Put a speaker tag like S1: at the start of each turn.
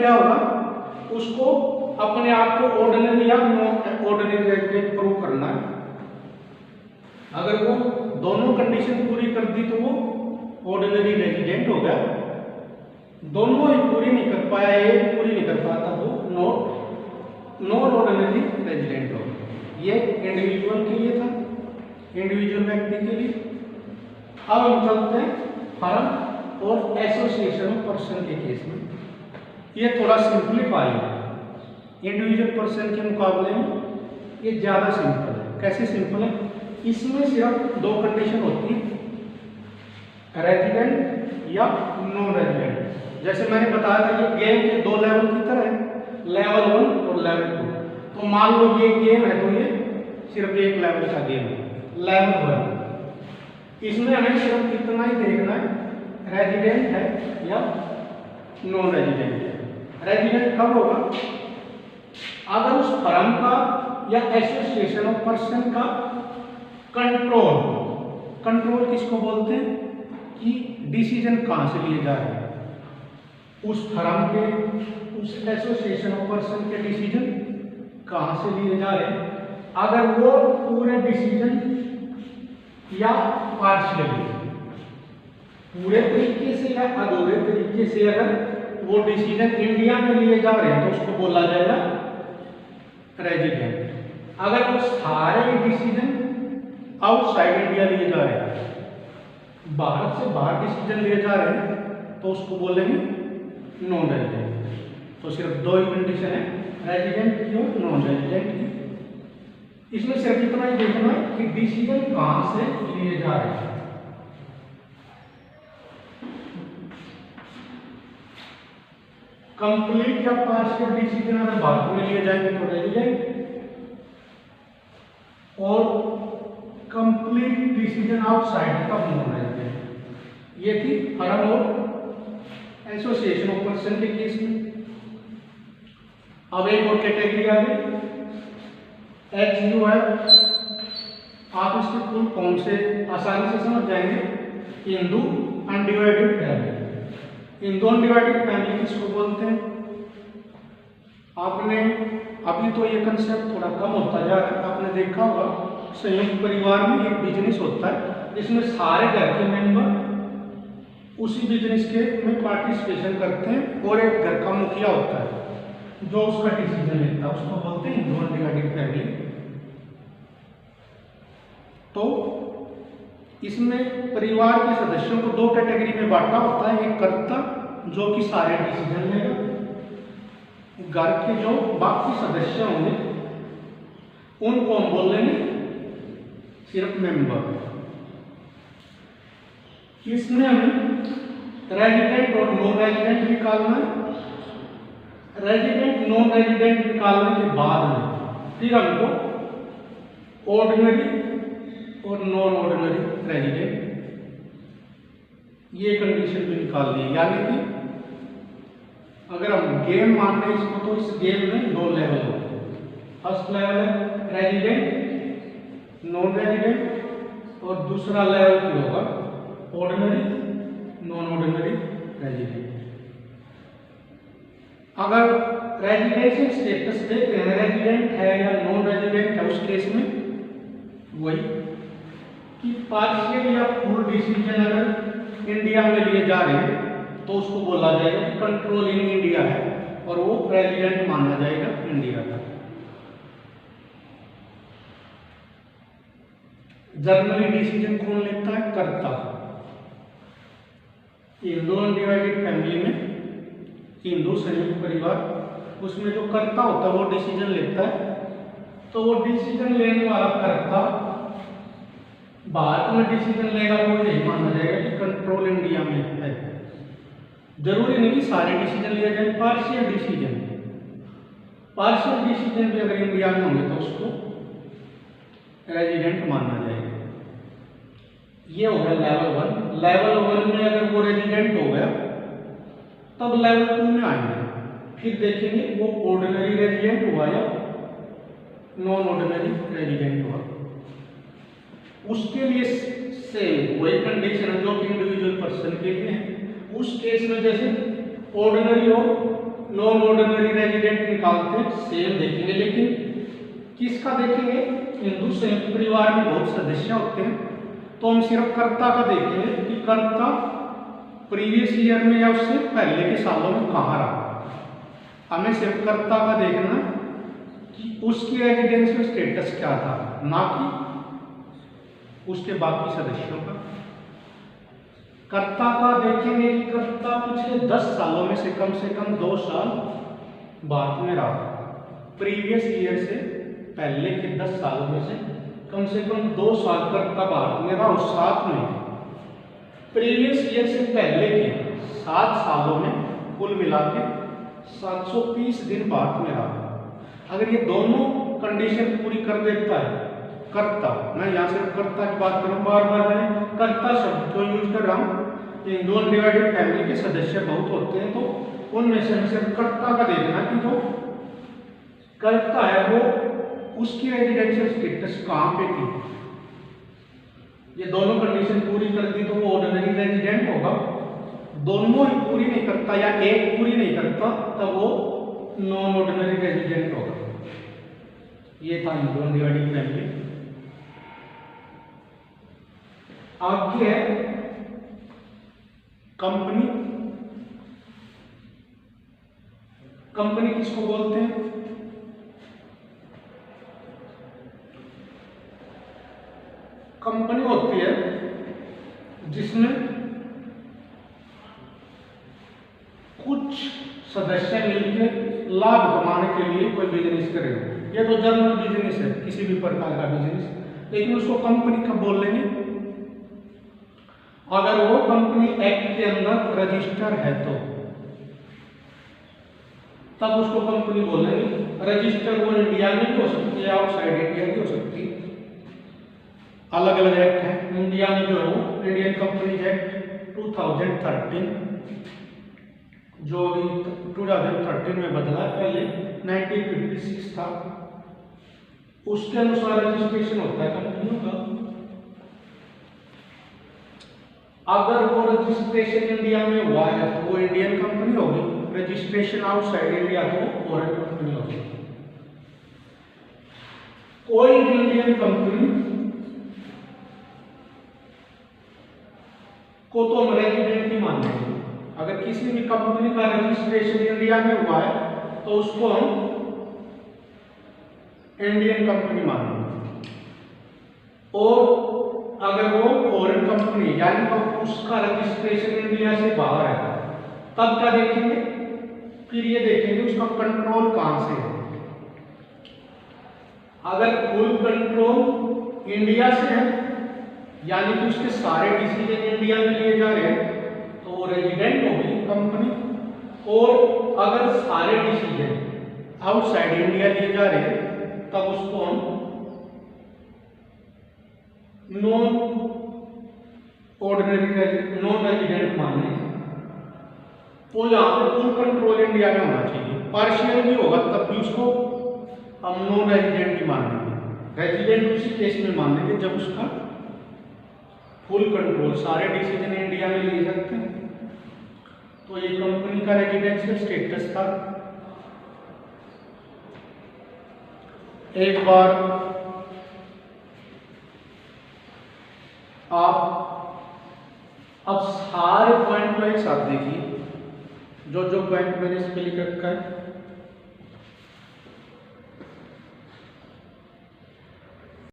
S1: क्या होगा, उसको अपने आप को ऑर्डिनरी या नॉन ऑर्डिनरी रेजिडेंट प्रूव करना है। अगर वो दोनों कंडीशन पूरी कर दी तो वो ऑर्डिनरी रेजिडेंट हो गया, दोनों ही पूरी नहीं कर पाया, एक पूरी नहीं कर पाता, वो नॉन ऑर्डिनरी रेजिडेंट हो गया। ये इंडिविजुअल के लिए था, इंडिविजुअल व्यक्ति के लिए। अब हम चलते हैं फर्म और एसोसिएशन ऑफ पर्सन के केस में। ये थोड़ा सिंप्लीफाई है, इंडिविजुअल पर्सन के मुकाबले में ये ज़्यादा सिंपल है। कैसे सिंपल है, इसमें सिर्फ दो कंडीशन होती है, रेजिडेंट या नॉन रेजिडेंट। जैसे मैंने बताया था ये गेम के दो लेवल की तरह है, लेवल 1 और लेवल 2। तो मान लो ये गेम है तो ये सिर्फ एक लेवल का गेम है, लेवल 1। इसमें हमें सिर्फ इतना ही देखना है, रेजिडेंट है या नॉन रेजिडेंट है। रेजिडेंट कब होगा, अगर उस फर्म का या एसोसिएशन ऑफ पर्सन का कंट्रोल किसको बोलते हैं कि डिसीजन कहां से लिए जा रहे हैं, उस फर्म के, उस एसोसिएशन ऑफ पर्सन के डिसीजन कहां से लिए जा रहे हैं। अगर वो पूरे डिसीजन या पार्शियली, पूरे तरीके से या अधूरे तरीके से अगर वो डिसीजन इंडिया में लिए जा रहे हैं तो उसको बोला जाएगा रेजिडेंट। अगर वो सारे डिसीजन आउटसाइड इंडिया लिए जा रहे हैं, भारत से बाहर डिसीजन लिए जा रहे हैं, तो उसको बोलेंगे नॉन रेजिडेंट। तो सिर्फ दो ही कंडीशन है, रेजिडेंट की और नॉन रेजिडेंट की। इसमें सिर्फ इतना ही देखना है कि डिसीजन कहां से लिए जा रहे हैं। कंप्लीट या पार्शियल डिसीजन अगर भारत में लिए जाएंगे तो रेजिडेंट, और कंप्लीट डिसीजन आउटसाइड का नॉन रेजिडेंट। ये थी फर्म और एसोसिएशन ऑफ पर्सन के केस में। अब एक और कैटेगरी आ गई HUF। आप इसके फुल फॉर्म से आसानी से समझ जाएंगे, Hindu undivided family. Hindu undivided family किसको बोलते हैं, आपने अभी तो ये कंसेप्ट थोड़ा कम होता जा रहा है। आपने देखा होगा संयुक्त परिवार में एक बिजनेस होता है जिसमें सारे घर के मेंबर उसी बिजनेस के में पार्टिसिपेशन करते हैं, और एक घर का मुखिया होता है जो उसका डिसीजन लेता है, उसको बोलते हैं हिंदू अनडिवाइडेड फैमिली। तो इसमें परिवार के सदस्यों को दो कैटेगरी में बांटा होता है, एक कर्ता जो कि सारे डिसीजन लेगा, घर के जो बाकी सदस्य होंगे उनको हम बोल लेंगे सिर्फ मेंबर। इसमें हमें रेजिडेंट और नॉन रेजिडेंट निकालना है। रेजिडेंट नॉन रेजिडेंट निकालने के बाद में फिर हमको ऑर्डिनरी और नॉन ऑर्डिनरी रेजिडेंट ये कंडीशन भी निकालनी है। यानी कि अगर हम गेम मान रहे हैं इसको, तो इस गेम में दो लेवल होते हैं। फर्स्ट लेवल है रेजिडेंट नॉन रेजिडेंट, और दूसरा लेवल क्या होगा, ऑर्डिनरी नॉन ऑर्डिनरी रेजिडेंट। अगर रेजिडेंशियल स्टेटस देखते हैं, रेजिडेंट है या नॉन रेजिडेंट है, उस केस में वही कि पार्शियल या फुल डिसीजन अगर इंडिया में लिए जा रहे हैं तो उसको बोला जाएगा कि कंट्रोलिंग इंडिया है, और वो प्रेसिडेंट माना जाएगा इंडिया का। जनरली डिसीजन कौन लेता है, कर्ता। हिंदू अनडिवाइडेड फैमिली में, हिंदू संयुक्त परिवार, उसमें जो कर्ता होता है वो डिसीजन लेता है। तो वो डिसीजन लेने वाला कर्ता भारत में डिसीजन लेगा तो यही माना जाएगा कि कंट्रोल इंडिया में है। जरूरी नहीं कि सारे डिसीजन लिए जाए, पार्शियल डिसीजन भी अगर इंडिया में होंगे तो उसको रेजिडेंट माना जाएगा। ये हो गया लेवल 1। लेवल 1 में अगर वो रेजिडेंट हो गया तब लेवल 2 में आएंगे, फिर देखेंगे वो ऑर्डिनरी रेजिडेंट हुआ या नॉन ऑर्डिनरी रेजिडेंट हुआ। उसके लिए सेम वही कंडीशन है जो कि इंडिविजुअल पर्सन के लिए है। उस केस में जैसे ऑर्डिनरी और नॉन ऑर्डिनरी रेजिडेंट निकालते हैं सेम देखेंगे, लेकिन किसका देखेंगे? हिंदू संयुक्त परिवार में बहुत सदस्य होते हैं, तो हम सिर्फ कर्ता का देखेंगे कि कर्ता प्रीवियस ईयर में या उससे पहले के सालों में कहाँ रहा। हमें सिर्फ कर्ता का देखना कि उसकी रेजिडेंशियल स्टेटस क्या था, ना कि उसके बाकी सदस्यों का। कर्ता का देखेंगे कि कर्ता पिछले 10 सालों में से कम 2 साल भारत में रहा। प्रीवियस ईयर से पहले के 10 सालों में से कम 2 साल कर्ता भारत में रहा, और साथ में प्रीवियस ईयर से पहले के 7 सालों में कुल मिला के 730 दिन भारत में रहा। अगर ये दोनों कंडीशन पूरी कर देता है कर्ता, मैं यहाँ सिर्फ कर्ता की बात करूँ, बार मैंने कर्ता शब्द को यूज कर रहा हूँ। हिंदू अनडिवाइडेड फैमिली के सदस्य बहुत होते हैं, तो उनमें से सिर्फ कर्ता का देखना कि जो कर्ता है वो उसकी रेजिडेंशियल स्टेटस कहाँ पे थी। ये दोनों कंडीशन पूरी कर दी तो वो ऑर्डिनरी रेजिडेंट होगा। दोनों ही पूरी नहीं करता या एक पूरी नहीं करता तब वो नॉन ऑर्डिनरी रेजिडेंट होगा। ये था हिंदू अनडिवाइडेड फैमिली। आगे है कंपनी। कंपनी किसको बोलते हैं? कंपनी होती है जिसमें कुछ सदस्य मिलकर लाभ कमाने के लिए कोई बिजनेस करे। ये तो जनरल बिजनेस है, किसी भी प्रकार का बिजनेस, लेकिन उसको कंपनी कब बोल लेंगे? अगर वो कंपनी एक्ट के अंदर रजिस्टर है तो तब उसको कंपनी बोलेंगे। रजिस्टर वो इंडिया में भी हो सकती है, आउटसाइड इंडिया भी हो सकती है, अलग अलग एक्ट है। इंडिया में जो है वो इंडियन कंपनीज एक्ट 2013 जो अभी 2013 में बदला, पहले 1956 था। उसके अनुसार रजिस्ट्रेशन होता है कंपनियों का। अगर वो रजिस्ट्रेशन इंडिया में हुआ है तो वो इंडियन कंपनी होगी, रजिस्ट्रेशन आउटसाइड इंडिया तो फॉरेन कंपनी होगी। कोई इंडियन कंपनी को तो हम रेजिडेंट ही मानेंगे। अगर किसी भी कंपनी का रजिस्ट्रेशन इंडिया में हुआ है तो उसको हम इंडियन कंपनी मानेंगे। और अगर वो फॉरेन कंपनी यानी वो उसका रजिस्ट्रेशन इंडिया से बाहर है तब क्या देखेंगे? फिर ये देखेंगे उसका कंट्रोल कहां से है। अगर फुल कंट्रोल इंडिया से है यानी कि उसके सारे डिसीजन इंडिया में लिए जा रहे हैं तो वो रेजिडेंट होगी कंपनी। और अगर सारे डिसीजन आउटसाइड इंडिया लिए जा रहे हैं तब उसको हम नॉन ऑर्डिनरी नॉन रेजिडेंट माने। तो यहाँ पे फुल कंट्रोल इंडिया में होना चाहिए, पार्शियल भी होगा तब भी उसको हम नॉन रेजिडेंट ही मानेंगे। रेजिडेंट उसी केस में मानेंगे जब उसका फुल कंट्रोल सारे डिसीजन इंडिया में लिए जाते हैं। तो ये कंपनी का रेजिडेंशियल स्टेटस था। एक बार आप अब सारे पॉइंट को एक साथ देखिए, जो जो पॉइंट मैंने इस पे लिख रखा है